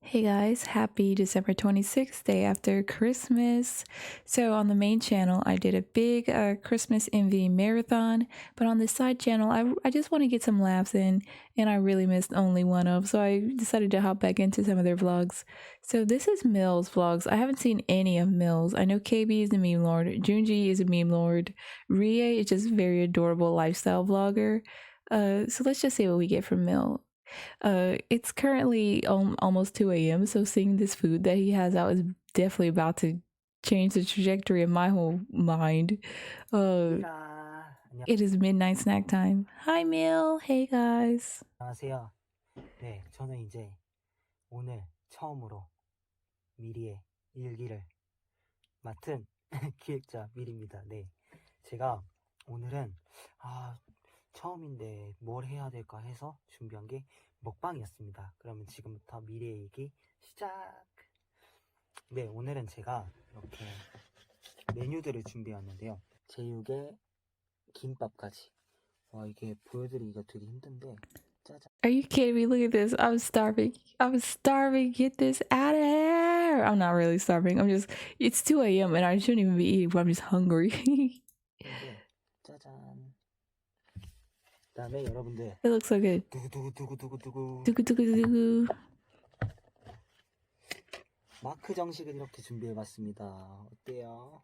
Hey guys, happy December 26th, day after Christmas. So, on the main channel, I did a big Christmas envy marathon, but on the side channel, I just want to get some laughs in, and I really missed OnlyOneOf, so I decided to hop back into some of their vlogs. So, this is Mill's vlogs. I haven't seen any of Mill's. I know KB is a meme lord, Junji is a meme lord, Rie is just a very adorable lifestyle vlogger. So, let's just see what we get from Mill. It's currently almost 2 a.m. So seeing this food that he has out is definitely about to change the trajectory of my whole mind. It is midnight snack time. Hi, Meal. Hey, guys. 안녕하세요. 네, 저는 이제 오늘 처음으로 미리의 일기를 맡은 기획자 미리입니다. 네, 제가 오늘은 처음인데 뭘 해야 될까 해서 준비한 게 먹방이었습니다. 그러면 지금부터 미리의 일기 시작! 네, 오늘은 제가 이렇게 메뉴들을 준비했는데요. 제육에 김밥까지. 와, 이게 보여드리기가 되게 힘든데 짜잔. Are you kidding me? Look at this. I'm starving. I'm starving. Get this out of here. I'm not really starving. It's 2 a.m. and I shouldn't even be eating, but I'm just hungry. 짜잔. 그다음에 여러분들. It looks so good. 두구두구두구두구두구. 두구두구두구. 마크 정식을 이렇게 준비해봤습니다. 어때요?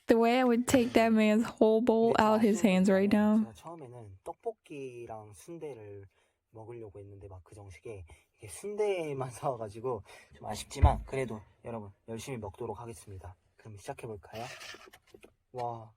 The way I would take that man's whole bowl out his hands right now. 제가 처음에는 떡볶이랑 순대를 먹으려고 했는데 마크 정식에 이게 순대만 사와가지고 좀 아쉽지만 그래도 여러분 열심히 먹도록 하겠습니다. 그럼 시작해볼까요? 와,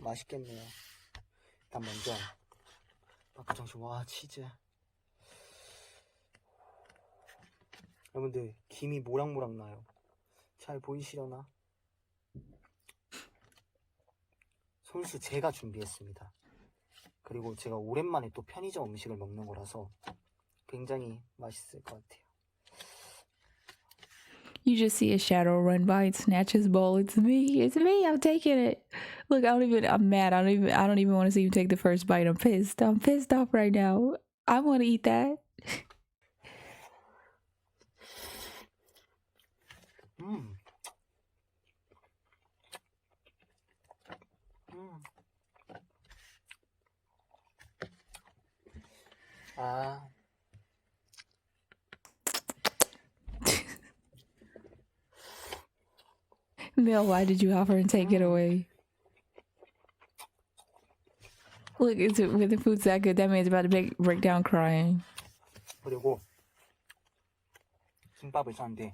맛있겠네요. 일단 먼저 마크 정식. 와, 치즈. 여러분들 김이 모락모락 나요. 잘 보이시려나? 손수 제가 준비했습니다. 그리고 제가 오랜만에 또 편의점 음식을 먹는 거라서 굉장히 맛있을 것 같아요. You just see a shadow run by and snatch his bowl. It's me. It's me. I'm taking it. Look, I'm mad. I don't even want to see you take the first bite. I'm pissed. I'm pissed off right now. I want to eat that. Mel, why did you offer and take it away? Look, with the food's that good, that man's about to break down crying. 그리고 김밥을 쌌는데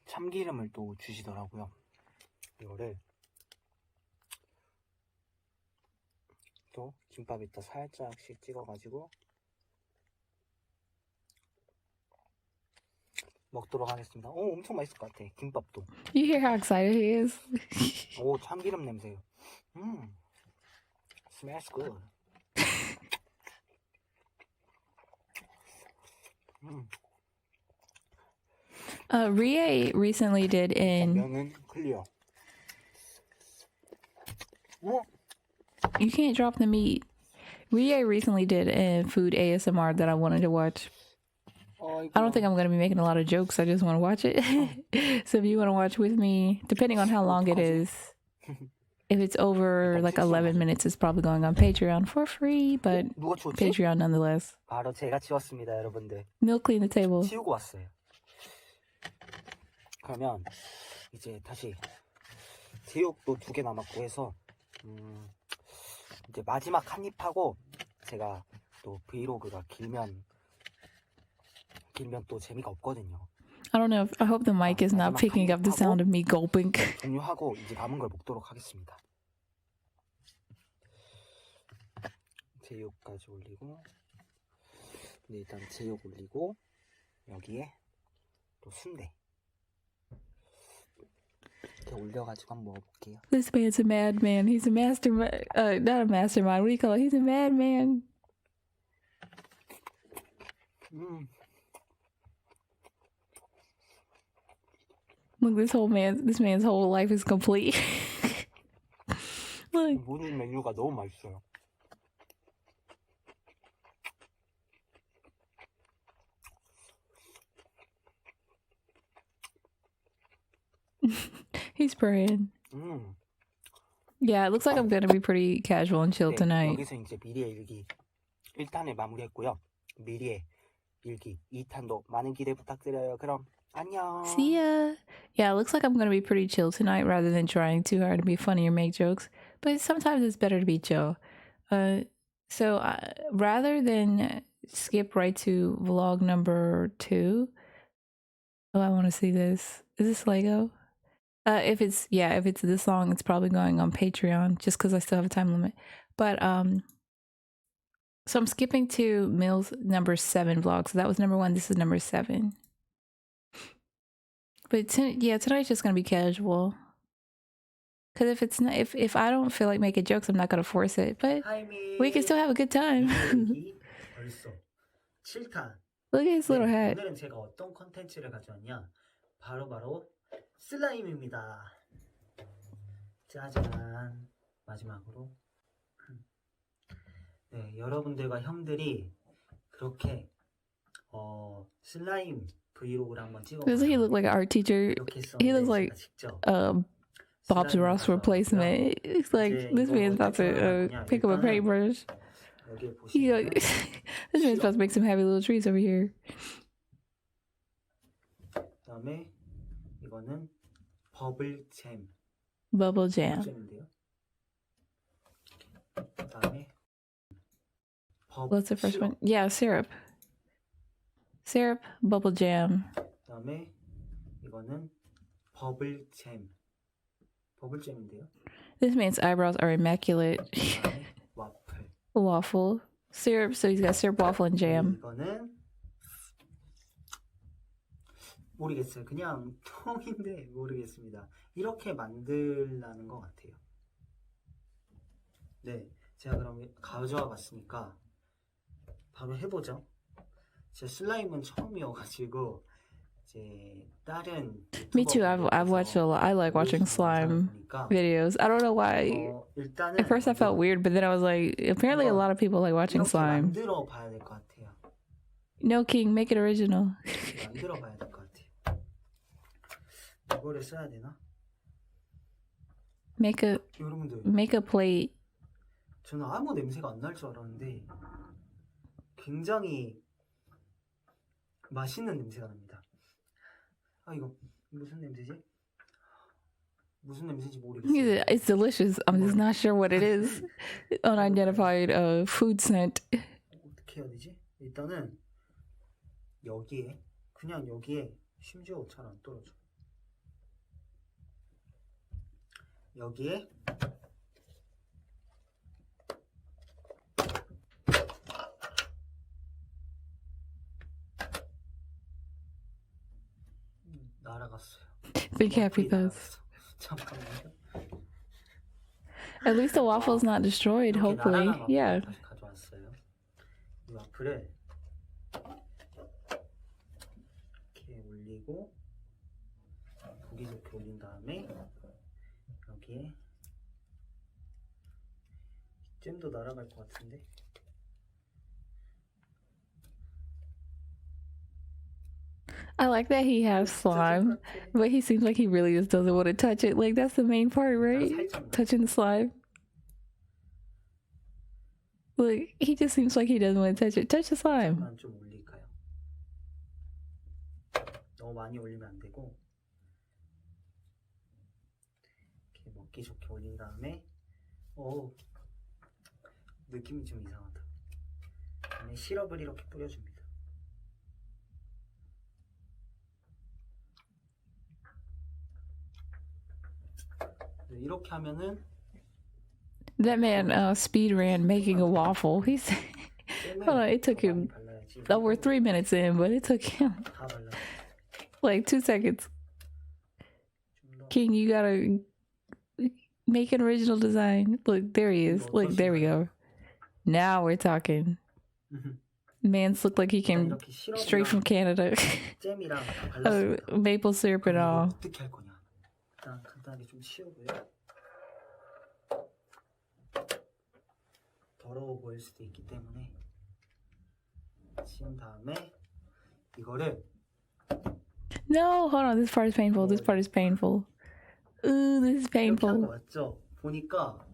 참기름을 또 주시더라고요. 이거를 또 김밥에다 살짝씩 찍어가지고 먹도록 하겠습니다. 오, 엄청 맛있을 것 같아. 김밥도. You hear how excited he is? 오, 참기름 냄새. Smells good. Rie recently did in. 면은 클리어. You can't drop the meat. Rie recently did in food ASMR that I wanted to watch. I don't think I'm going to be making a lot of jokes. I just want to watch it. So if you want to watch with me, depending on how long it is, if it's over like 11 minutes, it's probably going on Patreon for free, but Patreon nonetheless. 바로 제가 치웠습니다, 여러분들. Milk clean the table. 치우고 왔어요. 그러면 이제 다시 제육도 2개 남았고 해서 이제 마지막 한 입 하고 제가 또 브이로그가 길면 또 재미가 없거든요. I don't know. I hope the mic is not picking up the sound of me gulping. 종료하고 이제 남은 걸 먹도록 하겠습니다. 제육까지 올리고, 네, 일단 제육 올리고 여기에 또 순대 이렇게 올려가지고 한번 먹어볼게요. This man's a madman. He's a mastermind. Not a mastermind. What do you call it? He's a madman. Look, this man's whole life is complete. Look. 모든 메뉴가 너무 맛있어요. He's praying. Yeah, it looks like I'm gonna be pretty casual and chill 네, tonight. 여기서 이제 미리의 일기 1탄을 마무리했고요. 미리의 일기 2탄도 많은 기대 부탁드려요. 그럼 안녕. See ya. Yeah, it looks like I'm gonna be pretty chill tonight rather than trying too hard to be funny or make jokes. But sometimes it's better to be chill. So rather than skip right to vlog number 2. Oh, I want to see this. Is this Lego? If it's this long, it's probably going on Patreon just because I still have a time limit. But so I'm skipping to Mills number 7 vlog. So that was number 1. This is number 7. But tonight's just gonna be casual. Cause if it's not, if I don't feel like making jokes, I'm not gonna force it. But we can still have a good time. 벌써 7탄. Look at his little hat. 오늘은 제가 어떤 컨텐츠를 가져왔냐? 바로 슬라임입니다. 짜잔. 마지막으로. 네, 여러분들과 형들이 그렇게 슬라임 브이로그를 한번 찍어. Doesn't he look like an art teacher? He looks like Bob's Ross replacement. It's like this man's about to pick up a paintbrush. This man's about to make some happy little trees over here. 그다음에 이거는 버블잼. Bubble jam. 그다음에 What's the first one? Yeah, syrup. Syrup, bubble jam. 그다음에 이거는 버블잼. 버블잼인데요. This man's eyebrows are immaculate. 와플. Waffle. Syrup, so he's got syrup, waffle, and jam. 이거는 모르겠어요. 그냥 통인데 모르겠습니다. 이렇게 만들라는 것 같아요. 네, 제가 그럼 가져와 봤으니까 바로 해보죠. 제 슬라임은 처음이어가지고 이제 다른 Me too. I've watched a lot. I like watching slime videos. I don't know why. At first I felt weird, but then I was like, apparently a lot of people like watching slime. 만들어 봐야 될 것 같아요. No, King, make it original. 만들어 봐야 될 것 같아요. 이거를 써야 되나? 여러분들, make a plate. 저는 아무 냄새가 안 날 줄 알았는데 굉장히 맛있는 냄새가 납니다. 아, 이거 무슨 냄새지? 무슨 냄새인지 모르겠어요. It's delicious. I'm just not sure what it is. Unidentified food scent. 어떻게 해야 되지? 일단은 여기에 그냥 여기에 심지어 잘 안 떨어져. 여기에 날아갔어요. Big happy thoughts. 잠깐만요. At least the waffle's not destroyed, hopefully. Yeah. 다시 가져왔어요. 이 와플을 이렇게 올리고 보기 좋게 올린 다음에 여기에 잼도 날아갈 것 같은데. I like that he has slime, but he seems like he really just doesn't want to touch it. Like, that's the main part, right? Touching the slime. Look, he just seems like he doesn't want to touch it. Touch the slime. 좀 올릴까요? 너무 많이 올리면 안 되고 이렇게 먹기 좋게 올린 다음에 느낌이 좀 이상하다. 그다음에 시럽을 이렇게 뿌려줍니다. 이렇게 하면은 That man speed ran making a waffle. He's hold on, it took him over 3 minutes in, but it took him like 2 seconds. King, you gotta make an original design. Look, there he is. Look, there we go. Now we're talking. Man's look like he came straight from Canada. Maple syrup and all. 어떻게 할 거냐? 일단 간단하게 좀 치우고요. 더러워 보일 수도 있기 때문에 치운 다음에 이거를 No, hold on. This part is painful. This part is painful. Ooh, this is 이렇게 한 거 painful. 맞죠? 보니까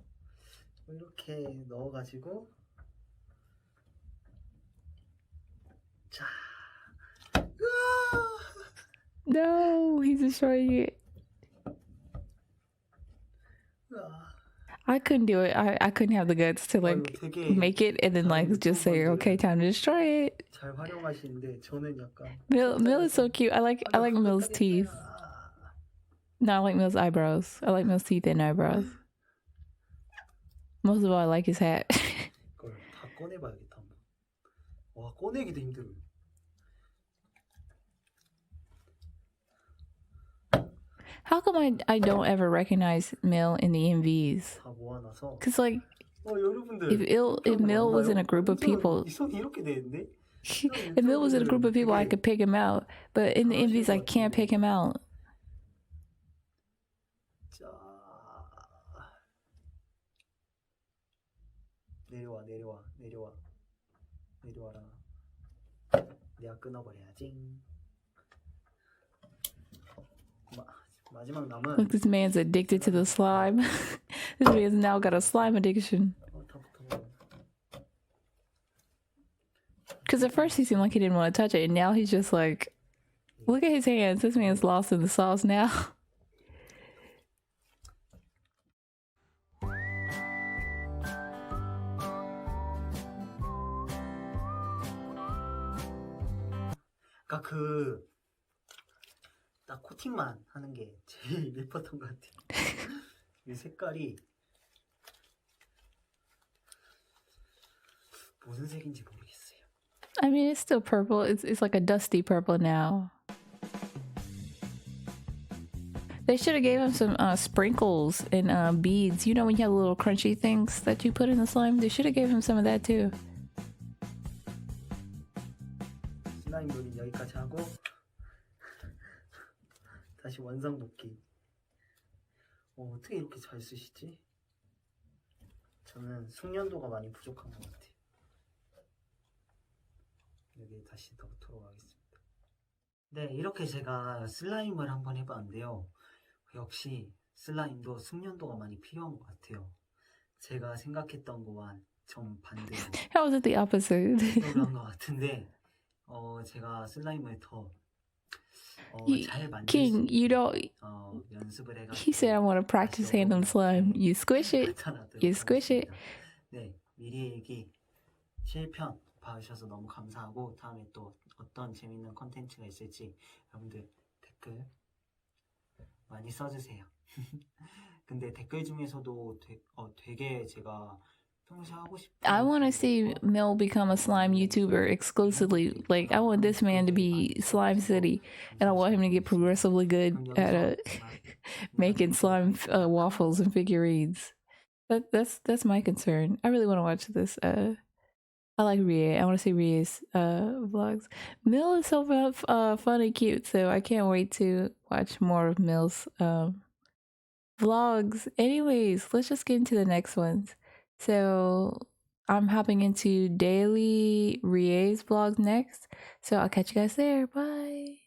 이렇게 넣어가지고 자, No, he's destroying it. I couldn't do it. I couldn't have the guts to like 되게 make it and then like just say, okay, time to destroy it. 잘 활용하시는데 저는 약간 Mill is so cute. I like Mill's teeth. No, I like Mill's eyebrows. I like Mill's teeth and eyebrows. Most of all, I like his hat. 이걸 다 꺼내봐야겠다 한번. 와, 꺼내기도 힘들어요. How come I don't ever recognize Mill in the MVs? 다 모아놔서. Cause like 여러분들, if Mill was in a group of people, 이 손이 이렇게 돼 있는데? if Mill was in a group of people, I could pick him out. But in the MVs, I can't pick him out. 자, 내려와라. 내가 끊어버려야지. 마지막 남은. Look, this man's addicted to the slime. This man's now got a slime addiction. Because at first he seemed like he didn't want to touch it, and now he's just like, look at his hands. This man's lost in the sauce now. 그러니까 딱 코팅만 하는 게 제일 예뻤던 것 같아요. 이 색깔이 무슨 색인지 모르겠어요. I mean, it's still purple. It's like a dusty purple now. They should have gave him some sprinkles and beads. You know when you have little crunchy things that you put in the slime? They should have gave him some of that too. 슬라임 놀이 여기까지 하고 다시 원상 복귀. 어떻게 이렇게 잘 쓰시지? 저는 숙련도가 많이 부족한 것 같아요. 여기 다시 넣도록 하겠습니다. 네, 이렇게 제가 슬라임을 한번 해봤는데요. 역시 슬라임도 숙련도가 많이 필요한 것 같아요. 제가 생각했던 거와 정반대로 How was it the opposite? 그런 것 같은데 제가 슬라임을 더 잘 만들 King, you don't. 연습을 해가지고 He said, I want to practice handling slime. You squish it. You squish it. 네, 미리의일기 7편 봐주셔서 너무 감사하고 다음에 또 어떤 재밌는 컨텐츠가 있을지 여러분들 댓글 많이 써주세요. 근데 댓글 중에서도 되게 제가 평소에 하고 싶은 I want to see Mill become a slime YouTuber exclusively. Like, I want this man to be Slime City, and I want him to get progressively good at making slime waffles and figurines. That's my concern. I really want to watch this. I like Rie. I want to see Rie's vlogs. Mill is so fun and cute, so I can't wait to watch more of Mill's vlogs. Anyways, let's just get into the next ones. So I'm hopping into daily Rie's vlogs next. So I'll catch you guys there. Bye.